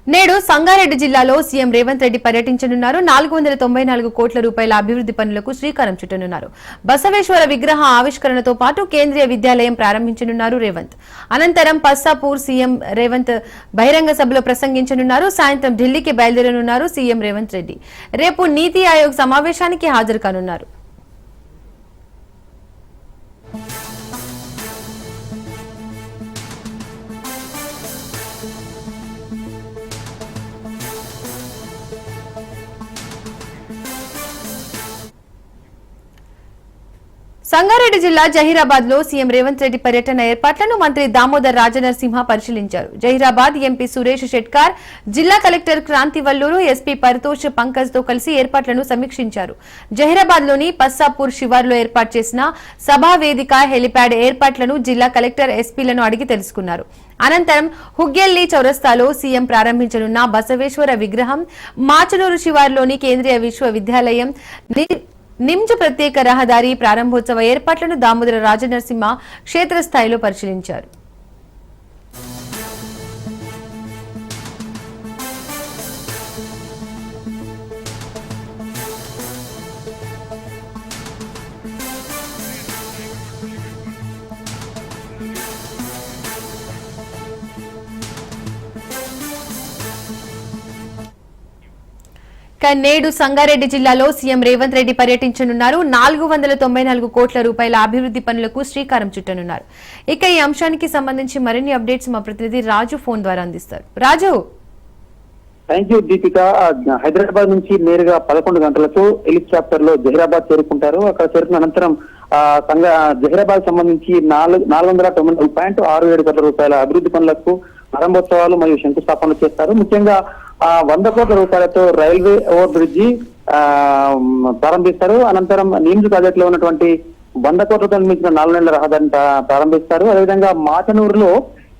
నేడు సంగారెడ్డి జిల్లాలో సీఎం రేవంత్ రెడ్డి పర్యటించనున్నారు. 494 కోట్ల రూపాయల అభివృద్ధి పనులకు శ్రీకారం చుట్టనున్నారు. బసవేశ్వర విగ్రహ ఆవిష్కరణతో పాటు కేంద్రీయ విద్యాలయం ప్రారంభించనున్నారు రేవంత్. అనంతరం పస్సాపూర్ సీఎం రేవంత్ బహిరంగ సభలో ప్రసంగించనున్నారు. సాయంత్రం ఢిల్లీకి బయలుదేరనున్నారు సీఎం రేవంత్ రెడ్డి. రేపు నీతి ఆయోగ్ సమావేశానికి హాజరు కానున్నారు. సంగారెడ్డి జిల్లా జహీరాబాద్ లో సీఎం రేవంత్ రెడ్డి పర్యటన ఏర్పాట్లను మంత్రి దామోదర్ రాజనరసింహ పరిశీలించారు. జహీరాబాద్ ఎంపీ సురేష్ షెట్కార్, జిల్లా కలెక్టర్ క్రాంతి వల్లూరు, ఎస్పీ పరితోష్ పంకజ్ తో కలిసి ఏర్పాట్లను సమీక్షించారు. జహీరాబాద్ లోని పస్సాపూర్ శివార్లో ఏర్పాటు చేసిన సభా వేదిక, హెలిప్యాడ్ ఏర్పాట్లను జిల్లా కలెక్టర్, ఎస్పీలను అడిగి తెలుసుకున్నారు. అనంతరం హుగ్గెల్లి చౌరస్తాలో సీఎం ప్రారంభించనున్న బసవేశ్వర విగ్రహం, మాచనూరు శివార్లోని కేంద్రీయ విశ్వవిద్యాలయం, నిమ్జ్ ప్రత్యేక రహదారి ప్రారంభోత్సవ ఏర్పాట్లను దామోదర రాజనరసింహ క్షేత్రస్థాయిలో పరిశీలించారు. నేడు సంగారెడ్డి జిల్లాలో సీఎం రేవంత్ రెడ్డి పర్యటించనున్నారు. 494 కోట్ల రూపాయల అభివృద్ధి పనులకు శ్రీకారం చుట్టనున్నారు. ఇక ఈ అంశానికి సంబంధించి మరిన్ని అప్డేట్స్ మా ప్రతినిధి రాజు ఫోన్ ద్వారా అందిస్తారు. రాజు. Thank you Deepika. హైదరాబాద్ నుంచి నేరుగా 11 గంటలకు హెలికాప్టర్ లో జహీరాబాద్ చేరుకుంటారు. అక్కడ చేరుకున్న అనంతరం జహీరాబాద్ సంబంధించి 499.67 కోట్ల రూపాయల అభివృద్ధి పనులకు ప్రారంభోత్సవాలు మరియు శంకుస్థాపనలు చేస్తారు. ముఖ్యంగా 100 కోట్ల రూపాయలతో రైల్వే ఓవర్ బ్రిడ్జి ప్రారంభిస్తారు. అనంతరం నిమ్స్ ప్రాజెక్ట్ లో ఉన్నటువంటి 100 కోట్లతో నిర్మించిన 4 నెలల రహదారిని ప్రారంభిస్తారు. అదేవిధంగా మాచనూరులో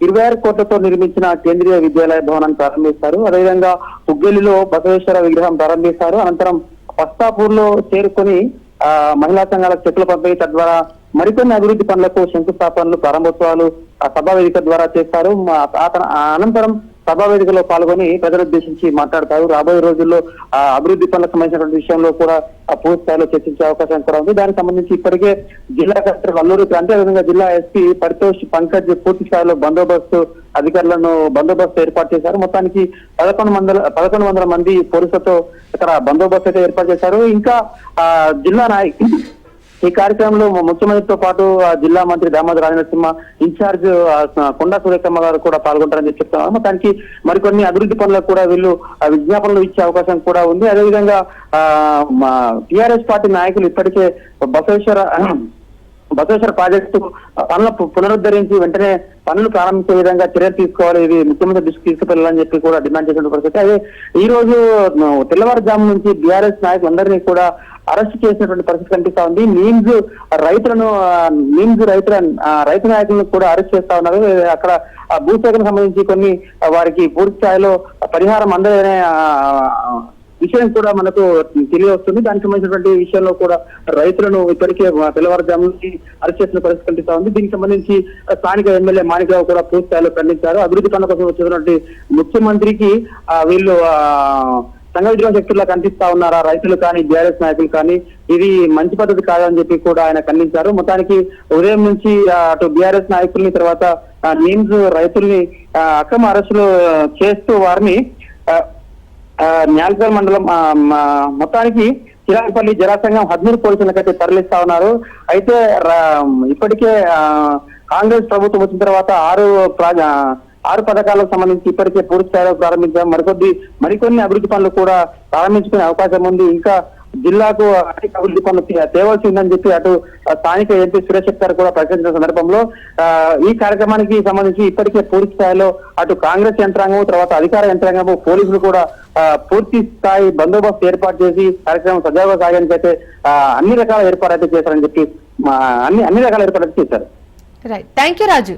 26 కోట్లతో నిర్మించిన కేంద్రీయ విద్యాలయ భవనాన్ని ప్రారంభిస్తారు. అదేవిధంగా హుగ్గెల్లిలో బసవేశ్వర విగ్రహం ప్రారంభిస్తారు. అనంతరం పస్తాపూర్ లో చేరుకొని మహిళా సంఘాలకు చెక్కుల పంపిణీ, తద్వారా మరికొన్ని అభివృద్ధి పనులకు శంకుస్థాపనలు, ప్రారంభోత్సవాలు సభా వేదిక ద్వారా చేస్తారు. అనంతరం సభా వేదికలో పాల్గొని ప్రజలుద్దేశించి మాట్లాడతారు. రాబోయే రోజుల్లో అభివృద్ధి పనులకు సంబంధించినటువంటి విషయంలో కూడా పూర్తి స్థాయిలో చర్చించే అవకాశం కూడా ఉంది. దానికి సంబంధించి ఇప్పటికే జిల్లా కలెక్టర్ వల్లూరు క్రాంతి, అదేవిధంగా జిల్లా ఎస్పీ పరితోష్ పంకజ్ పూర్తి స్థాయిలో బందోబస్తు ఏర్పాటు చేశారు. మొత్తానికి 1100 మంది పోలీసులతో ఇక్కడ బందోబస్తు అయితే ఏర్పాటు చేశారు. ఇంకా జిల్లా ఈ కార్యక్రమంలో ముఖ్యమంత్రితో పాటు జిల్లా మంత్రి దామోదర్ రాజనరసింహ, ఇన్ఛార్జ్ కొండా సురేఖమ్మ గారు కూడా పాల్గొంటారని చెప్తున్నారు. మొత్తానికి మరికొన్ని అభివృద్ధి పనులకు కూడా వీళ్ళు విజ్ఞాపనలు ఇచ్చే అవకాశం కూడా ఉంది. అదేవిధంగా టీఆర్ఎస్ పార్టీ నాయకులు ఇప్పటికే బసవేశ్వర ప్రాజెక్టు పనులు పునరుద్ధరించి వెంటనే పనులు ప్రారంభించే విధంగా చర్యలు తీసుకోవాలి, ఇది ముఖ్యమంత్రి దృష్టికి తీసుకువెళ్ళాలని చెప్పి కూడా డిమాండ్ చేసిన పరిస్థితి. అదే ఈ రోజు తెల్లవారుజాము నుంచి బీఆర్ఎస్ నాయకులందరినీ కూడా అరెస్ట్ చేసినటువంటి పరిస్థితి కనిపిస్తా ఉంది. రైతు నాయకులను కూడా అరెస్ట్ చేస్తా ఉన్నారు. అక్కడ భూసేకరణకు సంబంధించి కొన్ని వారికి పూర్తి స్థాయిలో పరిహారం అందదనే విషయం కూడా మనకు తెలియవస్తుంది. దానికి సంబంధించినటువంటి విషయంలో కూడా రైతులను ఇప్పటికే తెల్లవారుజాము నుంచి అరెస్ట్ చేసిన పరిస్థితి కనిపిస్తా ఉంది. దీనికి సంబంధించి స్థానిక ఎమ్మెల్యే మాణిక్రావు కూడా పూర్తి స్థాయిలో ఖండించారు. అభివృద్ధి పనుల కోసం వచ్చినటువంటి ముఖ్యమంత్రికి వీళ్ళు సంఘ విద్రోహ శక్తుల్లో కనిపిస్తా ఉన్నారా రైతులు కానీ బీఆర్ఎస్ నాయకులు కానీ, ఇది మంచి పద్ధతి కాదని చెప్పి కూడా ఆయన ఖండించారు. మొత్తానికి ఉదయం నుంచి అటు బీఆర్ఎస్ నాయకుల్ని, తర్వాత నిమ్స్ రైతుల్ని అక్రమ అరెస్టులు చేస్తూ వారిని న్యాల్కల్ మండలం మొత్తానికి చిరాకుపల్లి జరాసంఘం 13 పోలీసులకైతే తరలిస్తా ఉన్నారు. అయితే ఇప్పటికే కాంగ్రెస్ ప్రభుత్వం వచ్చిన తర్వాత 6 పథకాలకు సంబంధించి ఇప్పటికే పూర్తి స్థాయిలో ప్రారంభించాం. మరికొన్ని అభివృద్ధి పనులు కూడా ప్రారంభించుకునే అవకాశం ఉంది. ఇంకా జిల్లాకు అనేక అభివృద్ధి పనులు తేవాల్సి ఉందని చెప్పి అటు స్థానిక ఎంపీ సురేష్ షెట్కార్ కూడా ప్రకటించిన సందర్భంలో ఈ కార్యక్రమానికి సంబంధించి ఇప్పటికే పూర్తి స్థాయిలో అటు కాంగ్రెస్ యంత్రాంగం, తర్వాత అధికార యంత్రాంగము, పోలీసులు కూడా పూర్తి స్థాయి బందోబస్తు ఏర్పాటు చేసి కార్యక్రమం సజావుగా సాగడానికి అయితే అన్ని రకాల ఏర్పాటు అయితే చేశారని చెప్పి అన్ని రకాల ఏర్పాటు అయితే చేశారు. Right, thank you Raju.